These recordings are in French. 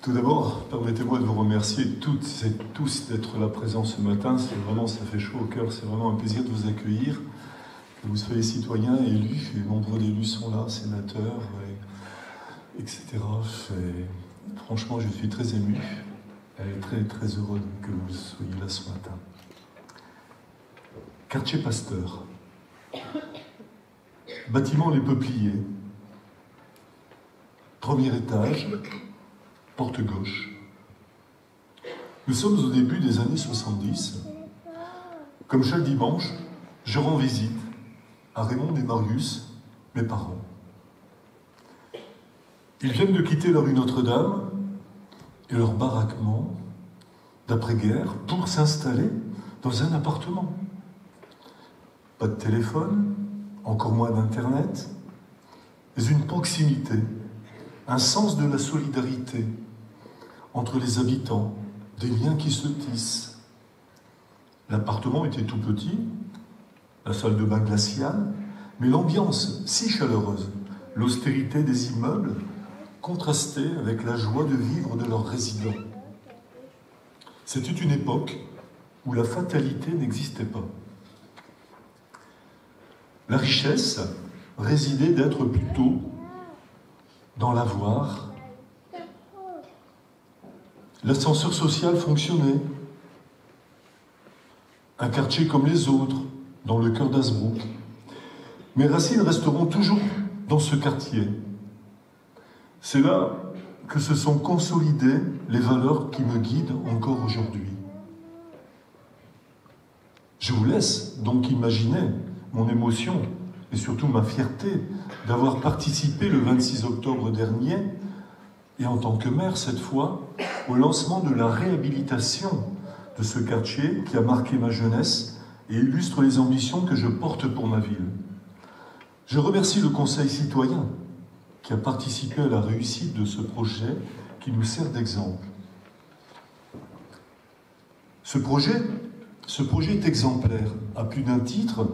Tout d'abord, permettez-moi de vous remercier toutes et tous d'être là présents ce matin. Ça fait chaud au cœur, c'est vraiment un plaisir de vous accueillir. Que vous soyez citoyens, élus, et nombreux d'élus sont là, sénateurs, etc. Franchement, je suis très ému et très, très heureux que vous soyez là ce matin. Quartier Pasteur. Bâtiment Les Peupliers. Premier étage, porte gauche. Nous sommes au début des années 70. Comme chaque dimanche, je rends visite à Raymond et Marius, mes parents. Ils viennent de quitter la rue Notre-Dame et leur baraquement d'après-guerre pour s'installer dans un appartement. Pas de téléphone, encore moins d'Internet, mais une proximité, un sens de la solidarité entre les habitants, des liens qui se tissent. L'appartement était tout petit, la salle de bain glaciale, mais l'ambiance si chaleureuse, l'austérité des immeubles contrastait avec la joie de vivre de leurs résidents. C'était une époque où la fatalité n'existait pas. La richesse résidait d'être plutôt dans l'avoir. L'ascenseur social fonctionnait. Un quartier comme les autres, dans le cœur d'Hazebrouck. Mes racines resteront toujours dans ce quartier. C'est là que se sont consolidées les valeurs qui me guident encore aujourd'hui. Je vous laisse donc imaginer mon émotion et surtout ma fierté d'avoir participé le 26 octobre dernier, et en tant que maire cette fois, au lancement de la réhabilitation de ce quartier qui a marqué ma jeunesse et illustre les ambitions que je porte pour ma ville. Je remercie le Conseil citoyen qui a participé à la réussite de ce projet qui nous sert d'exemple. Ce projet est exemplaire à plus d'un titre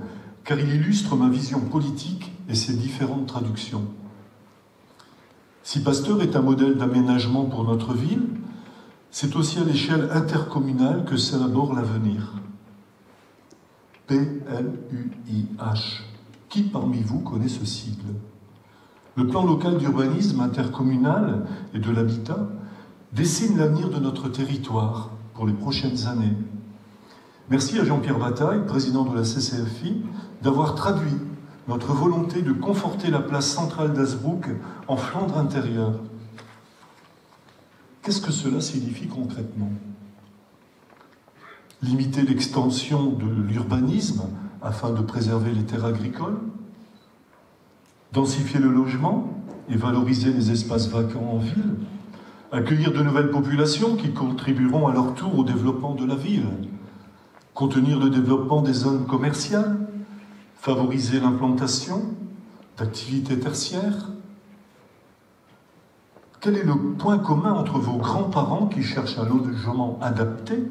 car il illustre ma vision politique et ses différentes traductions. Si Pasteur est un modèle d'aménagement pour notre ville, c'est aussi à l'échelle intercommunale que s'élabore l'avenir. PLUIH. Qui parmi vous connaît ce sigle? Le plan local d'urbanisme intercommunal et de l'habitat dessine l'avenir de notre territoire pour les prochaines années. Merci à Jean-Pierre Bataille, président de la CCFI, d'avoir traduit notre volonté de conforter la place centrale d'Hazebrouck en Flandre intérieure. Qu'est-ce que cela signifie concrètement? Limiter l'extension de l'urbanisme afin de préserver les terres agricoles, densifier le logement et valoriser les espaces vacants en ville, accueillir de nouvelles populations qui contribueront à leur tour au développement de la ville, contenir le développement des zones commerciales, favoriser l'implantation d'activités tertiaires. Quel est le point commun entre vos grands-parents qui cherchent un logement adapté,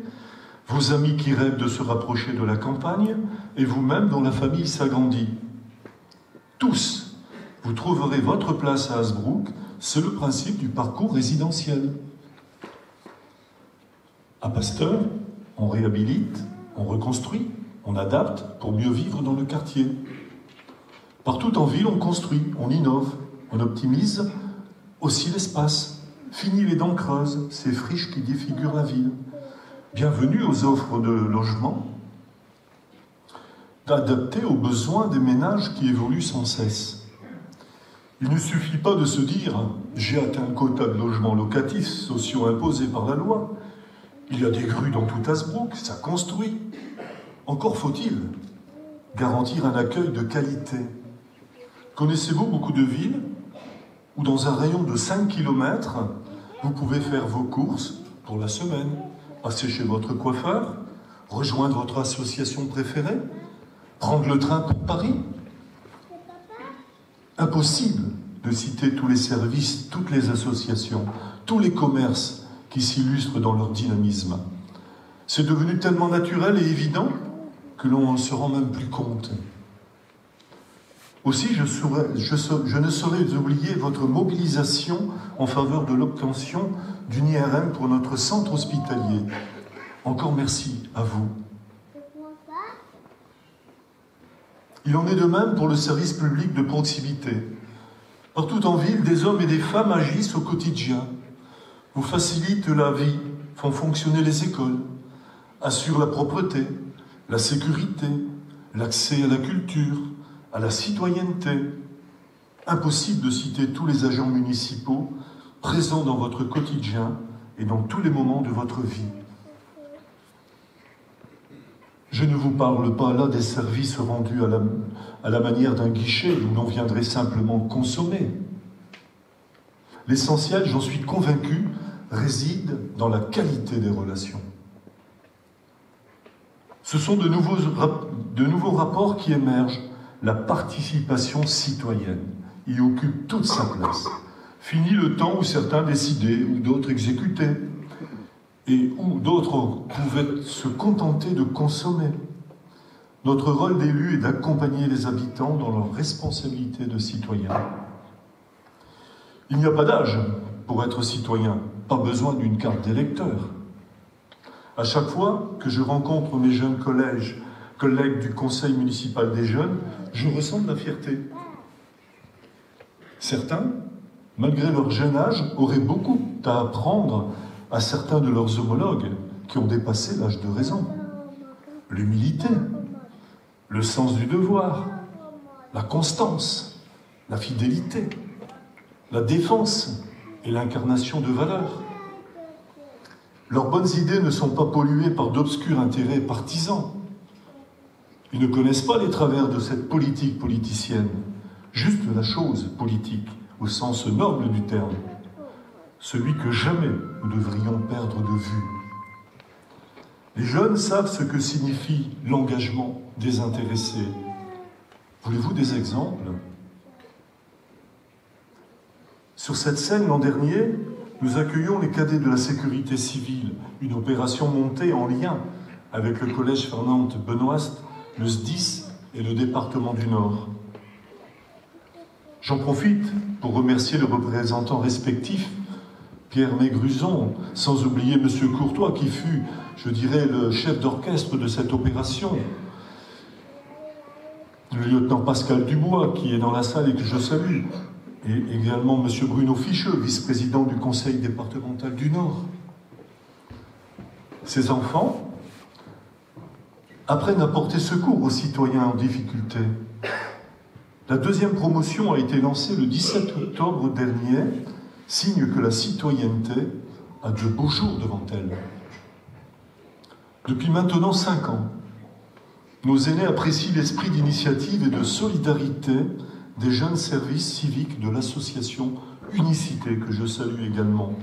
vos amis qui rêvent de se rapprocher de la campagne et vous-même dont la famille s'agrandit? Tous, vous trouverez votre place à Hazebrouck, c'est le principe du parcours résidentiel. À Pasteur, on réhabilite, on reconstruit, on adapte pour mieux vivre dans le quartier. Partout en ville, on construit, on innove, on optimise aussi l'espace. Fini les dents creuses, ces friches qui défigurent la ville. Bienvenue aux offres de logement, adaptées aux besoins des ménages qui évoluent sans cesse. Il ne suffit pas de se dire « j'ai atteint un quota de logements locatifs sociaux imposés par la loi ». Il y a des grues dans tout Hazebrouck, ça construit. Encore faut-il garantir un accueil de qualité. Connaissez-vous beaucoup de villes où dans un rayon de 5 km, vous pouvez faire vos courses pour la semaine, passer chez votre coiffeur, rejoindre votre association préférée, prendre le train pour Paris? Impossible de citer tous les services, toutes les associations, tous les commerces qui s'illustrent dans leur dynamisme. C'est devenu tellement naturel et évident que l'on ne se rend même plus compte. Aussi, je ne saurais oublier votre mobilisation en faveur de l'obtention d'une IRM pour notre centre hospitalier. Encore merci à vous. Il en est de même pour le service public de proximité. Partout en ville, des hommes et des femmes agissent au quotidien, vous facilitent la vie, font fonctionner les écoles, assurent la propreté, la sécurité, l'accès à la culture, à la citoyenneté. Impossible de citer tous les agents municipaux présents dans votre quotidien et dans tous les moments de votre vie. Je ne vous parle pas là des services rendus à la manière d'un guichet où l'on viendrait simplement consommer. L'essentiel, j'en suis convaincu, réside dans la qualité des relations. Ce sont de nouveaux rapports qui émergent. La participation citoyenne y occupe toute sa place. Fini le temps où certains décidaient, ou d'autres exécutaient, et où d'autres pouvaient se contenter de consommer. Notre rôle d'élu est d'accompagner les habitants dans leur responsabilité de citoyens. Il n'y a pas d'âge pour être citoyen, pas besoin d'une carte d'électeur. À chaque fois que je rencontre mes jeunes collègues du conseil municipal des jeunes, je ressens de la fierté. Certains, malgré leur jeune âge, auraient beaucoup à apprendre à certains de leurs homologues qui ont dépassé l'âge de raison. L'humilité, le sens du devoir, la constance, la fidélité, la défense et l'incarnation de valeurs. Leurs bonnes idées ne sont pas polluées par d'obscurs intérêts partisans. Ils ne connaissent pas les travers de cette politique politicienne, juste la chose politique, au sens noble du terme, celui que jamais nous devrions perdre de vue. Les jeunes savent ce que signifie l'engagement désintéressé. Voulez-vous des exemples ? Sur cette scène l'an dernier, nous accueillons les cadets de la sécurité civile, une opération montée en lien avec le collège Fernand-Benoist, le SDIS et le département du Nord. J'en profite pour remercier les représentants respectifs, Pierre Maigruson, sans oublier M. Courtois, qui fut, je dirais, le chef d'orchestre de cette opération, le lieutenant Pascal Dubois, qui est dans la salle et que je salue, et également M. Bruno Ficheux, vice-président du conseil départemental du Nord. Ces enfants apprennent à porter secours aux citoyens en difficulté. La deuxième promotion a été lancée le 17 octobre dernier, signe que la citoyenneté a de beaux jours devant elle. Depuis maintenant 5 ans, nos aînés apprécient l'esprit d'initiative et de solidarité des jeunes services civiques de l'association Unicité, que je salue également.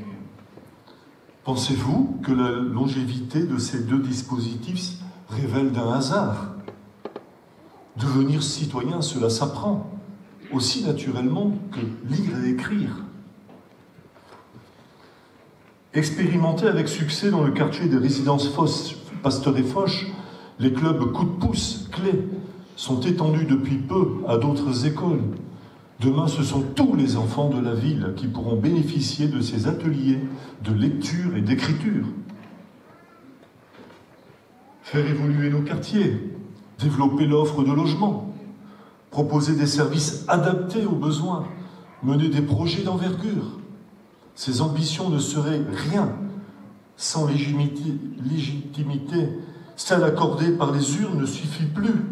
Pensez-vous que la longévité de ces deux dispositifs révèle d'un hasard ? Devenir citoyen, cela s'apprend, aussi naturellement que lire et écrire. Expérimentés avec succès dans le quartier des résidences Pasteur et Foch, les clubs coup de pouce, clés, sont étendus depuis peu à d'autres écoles. Demain, ce sont tous les enfants de la ville qui pourront bénéficier de ces ateliers de lecture et d'écriture. Faire évoluer nos quartiers, développer l'offre de logement, proposer des services adaptés aux besoins, mener des projets d'envergure. Ces ambitions ne seraient rien sans légitimité. Celle accordée par les urnes ne suffit plus.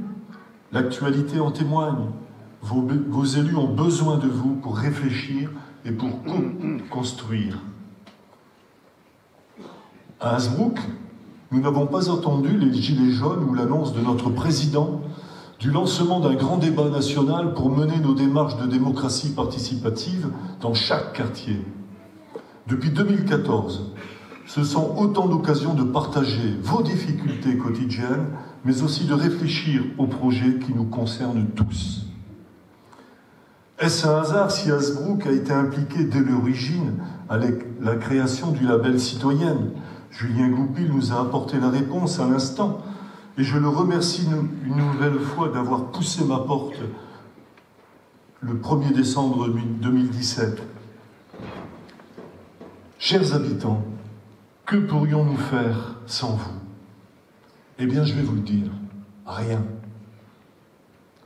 L'actualité en témoigne. Vos élus ont besoin de vous pour réfléchir et pour construire. À Hazebrouck, nous n'avons pas entendu les gilets jaunes ou l'annonce de notre président du lancement d'un grand débat national pour mener nos démarches de démocratie participative dans chaque quartier. Depuis 2014, ce sont autant d'occasions de partager vos difficultés quotidiennes, mais aussi de réfléchir aux projets qui nous concernent tous. Est-ce un hasard si Hazebrouck a été impliqué dès l'origine avec la création du label citoyenne ? Julien Goupil nous a apporté la réponse à l'instant, et je le remercie une nouvelle fois d'avoir poussé ma porte le 1er décembre 2017. Chers habitants, que pourrions-nous faire sans vous? Eh bien, je vais vous le dire, rien.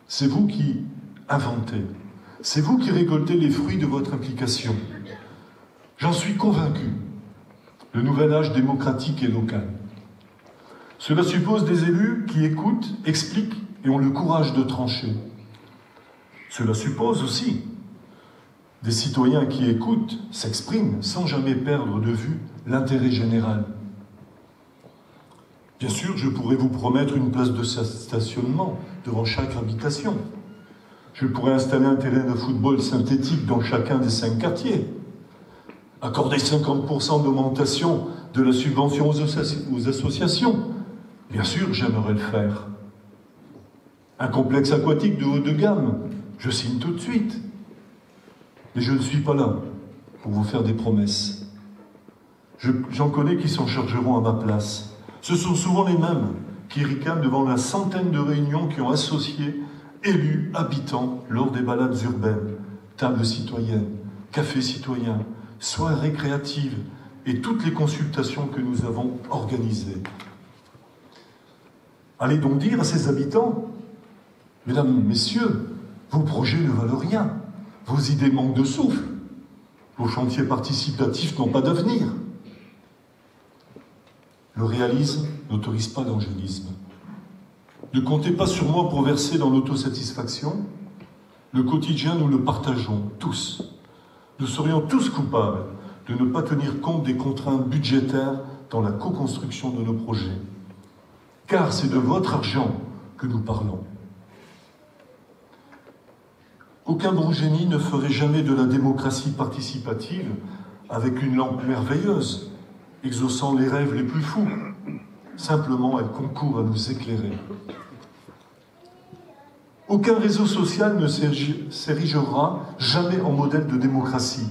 C'est vous qui inventez, c'est vous qui récoltez les fruits de votre implication. J'en suis convaincu. Le nouvel âge démocratique et local. Cela suppose des élus qui écoutent, expliquent et ont le courage de trancher. Cela suppose aussi des citoyens qui écoutent, s'expriment sans jamais perdre de vue l'intérêt général. Bien sûr, je pourrais vous promettre une place de stationnement devant chaque habitation. Je pourrais installer un terrain de football synthétique dans chacun des 5 quartiers. Accorder 50% d'augmentation de la subvention aux associations. Bien sûr, j'aimerais le faire. Un complexe aquatique de haut de gamme, je signe tout de suite. Mais je ne suis pas là pour vous faire des promesses. J'en connais qui s'en chargeront à ma place. Ce sont souvent les mêmes qui ricanent devant la centaine de réunions qui ont associé élus, habitants lors des balades urbaines, tables citoyennes, cafés citoyens, soirées créatives et toutes les consultations que nous avons organisées. Allez donc dire à ces habitants, mesdames, messieurs, vos projets ne valent rien, vos idées manquent de souffle, vos chantiers participatifs n'ont pas d'avenir. Le réalisme n'autorise pas l'angélisme. Ne comptez pas sur moi pour verser dans l'autosatisfaction. Le quotidien, nous le partageons tous. Nous serions tous coupables de ne pas tenir compte des contraintes budgétaires dans la co-construction de nos projets. Car c'est de votre argent que nous parlons. Aucun bon génie ne ferait jamais de la démocratie participative avec une lampe merveilleuse, exaucant les rêves les plus fous. Simplement, elle concourt à nous éclairer. Aucun réseau social ne s'érigera jamais en modèle de démocratie.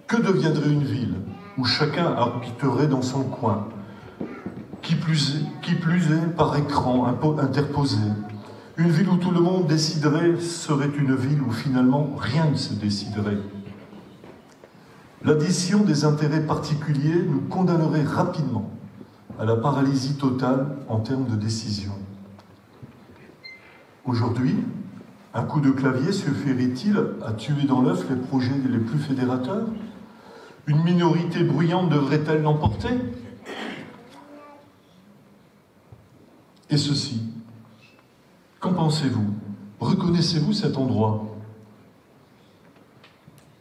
Que deviendrait une ville où chacun habiterait dans son coin, qui plus est par écran interposé? Une ville où tout le monde déciderait serait une ville où finalement rien ne se déciderait. L'addition des intérêts particuliers nous condamnerait rapidement à la paralysie totale en termes de décision. Aujourd'hui, un coup de clavier suffirait-il à tuer dans l'œuf les projets les plus fédérateurs? Une minorité bruyante devrait-elle l'emporter? Et ceci, qu'en pensez-vous? Reconnaissez-vous cet endroit?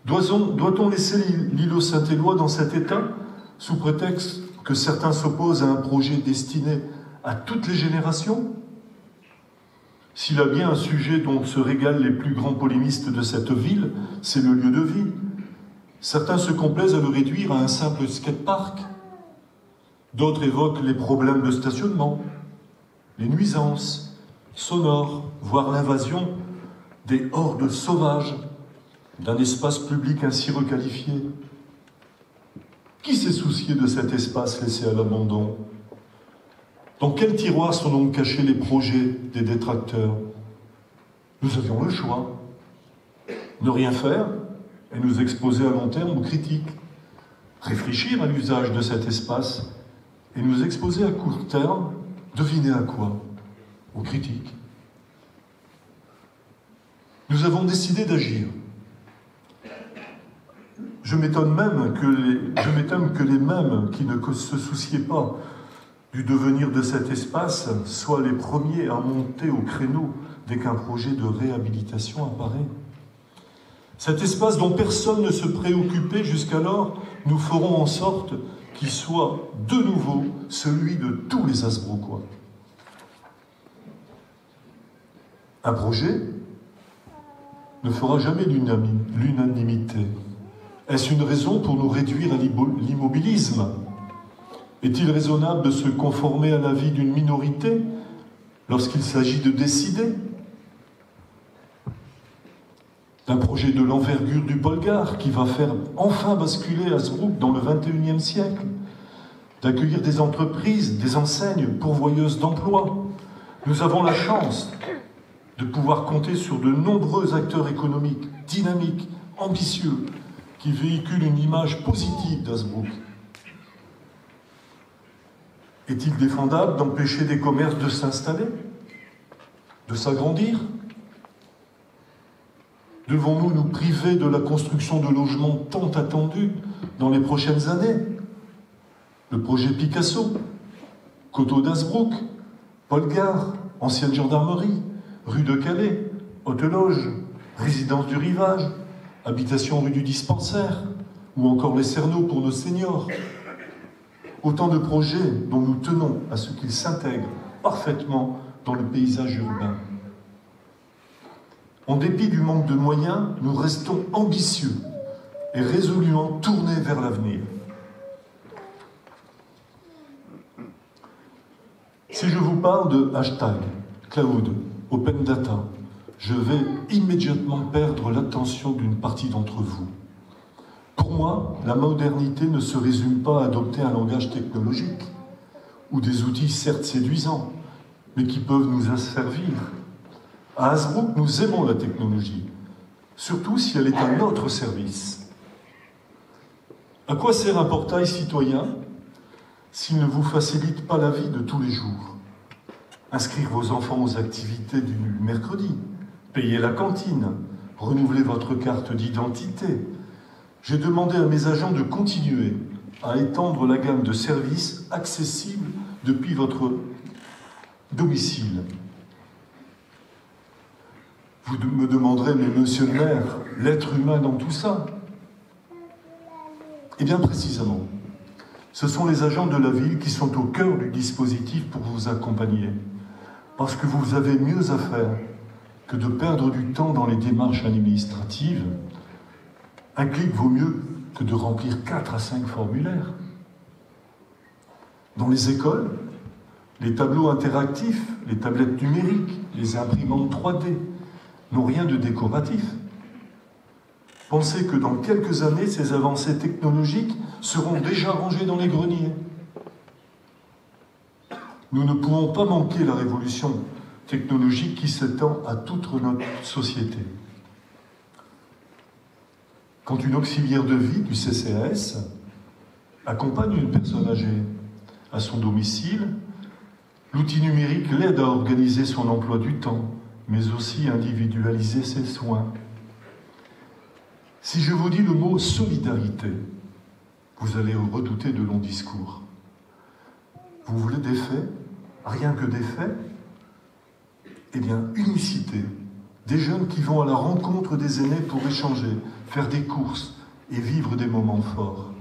Doit-on laisser l'îlot Saint-Éloi dans cet état, sous prétexte que certains s'opposent à un projet destiné à toutes les générations? S'il a bien un sujet dont se régalent les plus grands polémistes de cette ville, c'est le lieu de vie. Certains se complaisent à le réduire à un simple skatepark. D'autres évoquent les problèmes de stationnement, les nuisances sonores, voire l'invasion des hordes sauvages d'un espace public ainsi requalifié. Qui s'est soucié de cet espace laissé à l'abandon? Dans quel tiroir sont donc cachés les projets des détracteurs? Nous avions le choix. Ne rien faire et nous exposer à long terme aux critiques. Réfléchir à l'usage de cet espace et nous exposer à court terme, devinez à quoi? Aux critiques. Nous avons décidé d'agir. Je m'étonne que les mêmes qui ne se souciaient pas du devenir de cet espace soient les premiers à monter au créneau dès qu'un projet de réhabilitation apparaît. Cet espace dont personne ne se préoccupait jusqu'alors, nous ferons en sorte qu'il soit de nouveau celui de tous les Hasbrouckois. Un projet ne fera jamais l'unanimité. Est-ce une raison pour nous réduire à l'immobilisme? Est-il raisonnable de se conformer à l'avis d'une minorité lorsqu'il s'agit de décider d'un projet de l'envergure du Polgar qui va faire enfin basculer Hasbrouck dans le XXIe siècle, d'accueillir des entreprises, des enseignes pourvoyeuses d'emplois? Nous avons la chance de pouvoir compter sur de nombreux acteurs économiques, dynamiques, ambitieux, qui véhiculent une image positive d'Hazebrouck. Est-il défendable d'empêcher des commerces de s'installer, de s'agrandir? Devons-nous nous priver de la construction de logements tant attendus dans les prochaines années? Le projet Picasso, Coteau d'Hazebrouck, Paul Gare, ancienne gendarmerie, rue de Calais, Haute-Loge, résidence du Rivage, habitation rue du Dispensaire, ou encore les Cerneaux pour nos seniors. Autant de projets dont nous tenons à ce qu'ils s'intègrent parfaitement dans le paysage urbain. En dépit du manque de moyens, nous restons ambitieux et résolument tournés vers l'avenir. Si je vous parle de hashtag, cloud, open data, je vais immédiatement perdre l'attention d'une partie d'entre vous. Pour moi, la modernité ne se résume pas à adopter un langage technologique ou des outils certes séduisants, mais qui peuvent nous asservir. À Hazebrouck, nous aimons la technologie, surtout si elle est à notre service. À quoi sert un portail citoyen s'il ne vous facilite pas la vie de tous les jours? Inscrire vos enfants aux activités du mercredi, payer la cantine, renouveler votre carte d'identité. J'ai demandé à mes agents de continuer à étendre la gamme de services accessibles depuis votre domicile. Vous me demanderez, mais monsieur le maire, l'être humain dans tout ça? Eh bien précisément, ce sont les agents de la ville qui sont au cœur du dispositif pour vous accompagner. Parce que vous avez mieux à faire que de perdre du temps dans les démarches administratives. Un clic vaut mieux que de remplir 4 à 5 formulaires. Dans les écoles, les tableaux interactifs, les tablettes numériques, les imprimantes 3D n'ont rien de décoratif. Pensez que dans quelques années, ces avancées technologiques seront déjà rangées dans les greniers. Nous ne pouvons pas manquer la révolution technologique qui s'étend à toute notre société. Quand une auxiliaire de vie du CCAS accompagne une personne âgée à son domicile, l'outil numérique l'aide à organiser son emploi du temps, mais aussi individualiser ses soins. Si je vous dis le mot solidarité, vous allez redouter de longs discours. Vous voulez des faits? Rien que des faits? Eh bien, unicité. Des jeunes qui vont à la rencontre des aînés pour échanger, faire des courses et vivre des moments forts.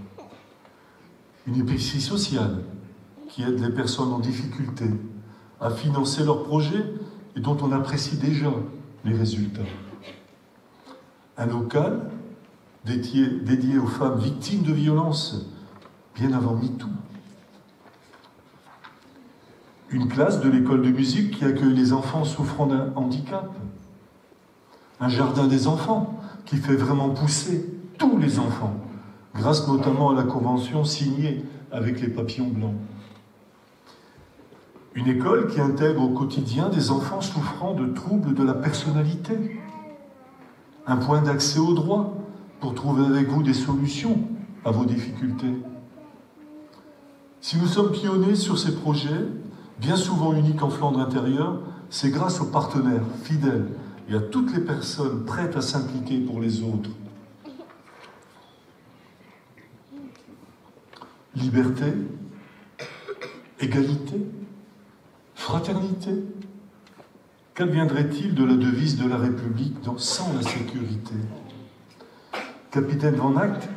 Une épicerie sociale qui aide les personnes en difficulté à financer leurs projets et dont on apprécie déjà les résultats. Un local dédié aux femmes victimes de violences bien avant MeToo. Une classe de l'école de musique qui accueille les enfants souffrant d'un handicap. Un jardin des enfants qui fait vraiment pousser tous les enfants, grâce notamment à la convention signée avec les papillons blancs. Une école qui intègre au quotidien des enfants souffrant de troubles de la personnalité. Un point d'accès au droit pour trouver avec vous des solutions à vos difficultés. Si nous sommes pionniers sur ces projets, bien souvent uniques en Flandre intérieure, c'est grâce aux partenaires fidèles et à toutes les personnes prêtes à s'impliquer pour les autres. Liberté, égalité, fraternité. Qu'adviendrait-il de la devise de la République sans la sécurité? Capitaine Van Act,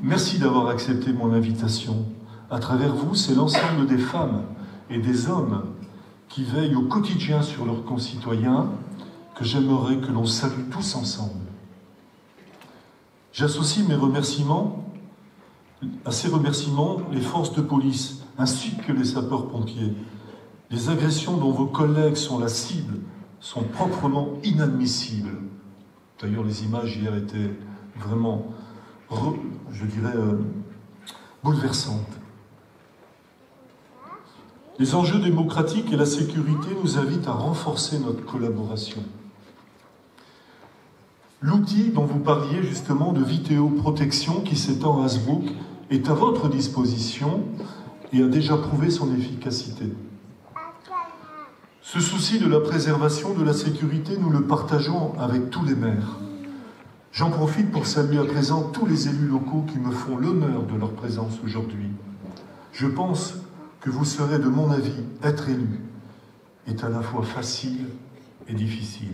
merci d'avoir accepté mon invitation. À travers vous, c'est l'ensemble des femmes et des hommes qui veillent au quotidien sur leurs concitoyens que j'aimerais que l'on salue tous ensemble. J'associe à ces remerciements les forces de police ainsi que les sapeurs-pompiers. Les agressions dont vos collègues sont la cible sont proprement inadmissibles. D'ailleurs, les images hier étaient vraiment, bouleversantes. Les enjeux démocratiques et la sécurité nous invitent à renforcer notre collaboration. L'outil dont vous parliez justement de vidéoprotection qui s'étend à Hasbrook est à votre disposition et a déjà prouvé son efficacité. Ce souci de la préservation de la sécurité, nous le partageons avec tous les maires. J'en profite pour saluer à présent tous les élus locaux qui me font l'honneur de leur présence aujourd'hui. Je pense que vous serez de mon avis, être élu est à la fois facile et difficile.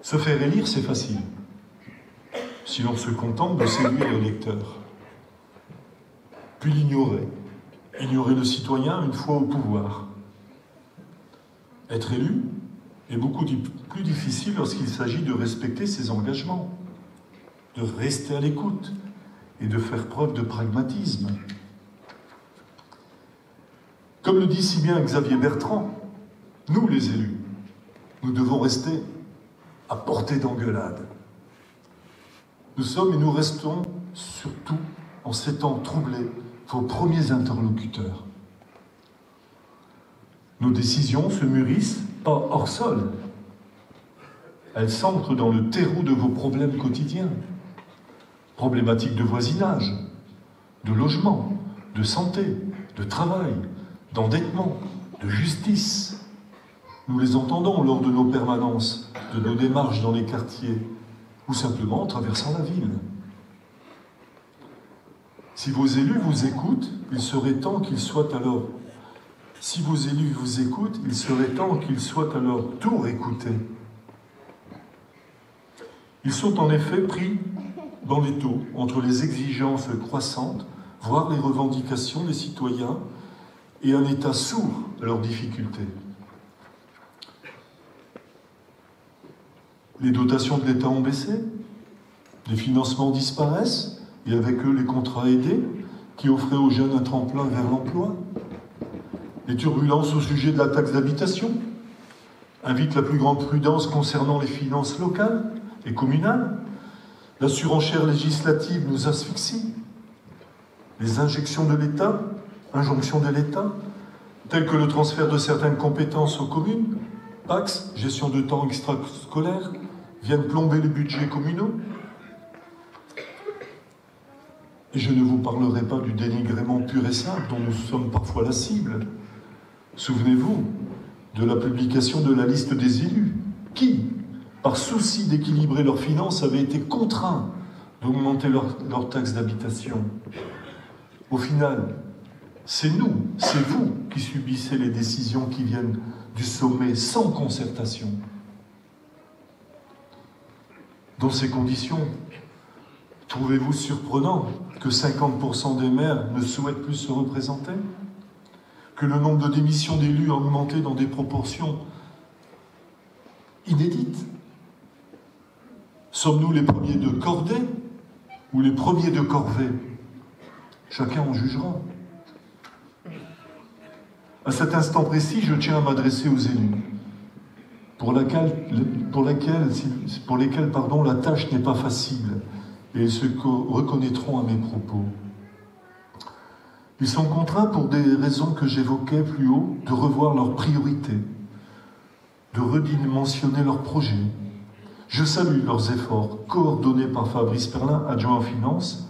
Se faire élire, c'est facile, si l'on se contente de séduire l'électeur. Puis l'ignorer, ignorer le citoyen une fois au pouvoir. Être élu est beaucoup plus difficile lorsqu'il s'agit de respecter ses engagements, de rester à l'écoute et de faire preuve de pragmatisme. Comme le dit si bien Xavier Bertrand, nous les élus, nous devons rester à portée d'engueulade. Nous sommes et nous restons surtout, en ces temps troublés, vos premiers interlocuteurs. Nos décisions se mûrissent pas hors sol. Elles s'ancrent dans le terreau de vos problèmes quotidiens. Problématiques de voisinage, de logement, de santé, de travail, d'endettement, de justice. Nous les entendons lors de nos permanences, de nos démarches dans les quartiers, ou simplement en traversant la ville. Si vos élus vous écoutent, il serait temps qu'ils soient alors... Si vos élus vous écoutent, il serait temps qu'ils soient à leur tour écoutés. Ils sont en effet pris dans l'étau entre les exigences croissantes, voire les revendications des citoyens, et un État sourd à leurs difficultés. Les dotations de l'État ont baissé, les financements disparaissent, et avec eux les contrats aidés, qui offraient aux jeunes un tremplin vers l'emploi. Les turbulences au sujet de la taxe d'habitation invitent la plus grande prudence concernant les finances locales et communales. La surenchère législative nous asphyxie. Les injonctions de l'État, telles que le transfert de certaines compétences aux communes, PAX, gestion de temps extrascolaire, viennent plomber les budgets communaux. Et je ne vous parlerai pas du dénigrement pur et simple dont nous sommes parfois la cible. Souvenez-vous de la publication de la liste des élus, qui, par souci d'équilibrer leurs finances, avaient été contraints d'augmenter leur taxe d'habitation. Au final, c'est nous, c'est vous qui subissez les décisions qui viennent du sommet sans concertation. Dans ces conditions, trouvez-vous surprenant que 50% des maires ne souhaitent plus se représenter ? Que le nombre de démissions d'élus a augmenté dans des proportions inédites? Sommes-nous les premiers de cordée ou les premiers de corvée? Chacun en jugera. À cet instant précis, je tiens à m'adresser aux élus, pour lesquels la tâche n'est pas facile, et ils se reconnaîtront à mes propos. Ils sont contraints, pour des raisons que j'évoquais plus haut, de revoir leurs priorités, de redimensionner leurs projets. Je salue leurs efforts, coordonnés par Fabrice Perlin, adjoint en finances.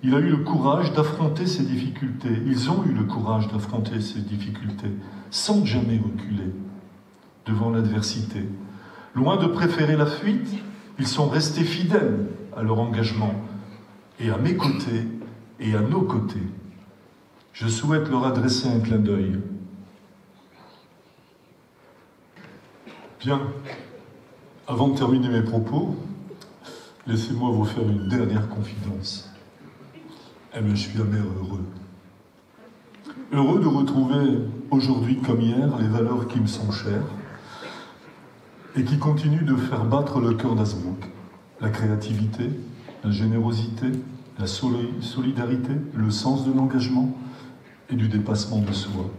Il a eu le courage d'affronter ces difficultés. Ils ont eu le courage d'affronter ces difficultés, sans jamais reculer devant l'adversité. Loin de préférer la fuite, ils sont restés fidèles à leur engagement, et à mes côtés et à nos côtés. Je souhaite leur adresser un clin d'œil. Bien, avant de terminer mes propos, laissez-moi vous faire une dernière confidence. Eh bien, je suis amer heureux. Heureux de retrouver aujourd'hui comme hier les valeurs qui me sont chères et qui continuent de faire battre le cœur d'Hasbrook. La créativité, la générosité, la solidarité, le sens de l'engagement et du dépassement de soi.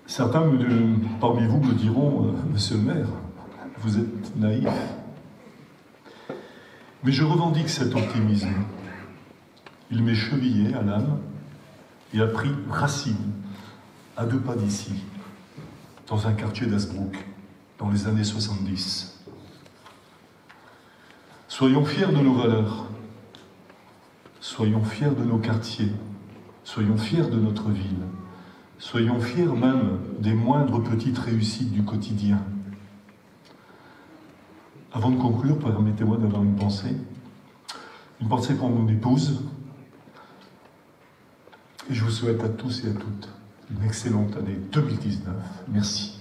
Certains parmi vous me diront « Monsieur le maire, vous êtes naïf ». Mais je revendique cet optimisme. Il m'est chevillé à l'âme et a pris racine à 2 pas d'ici, dans un quartier d'Hazebrouck, dans les années 70. Soyons fiers de nos valeurs, soyons fiers de nos quartiers, soyons fiers de notre ville, soyons fiers même des moindres petites réussites du quotidien. Avant de conclure, permettez-moi d'avoir une pensée pour mon épouse, et je vous souhaite à tous et à toutes une excellente année 2019. Merci.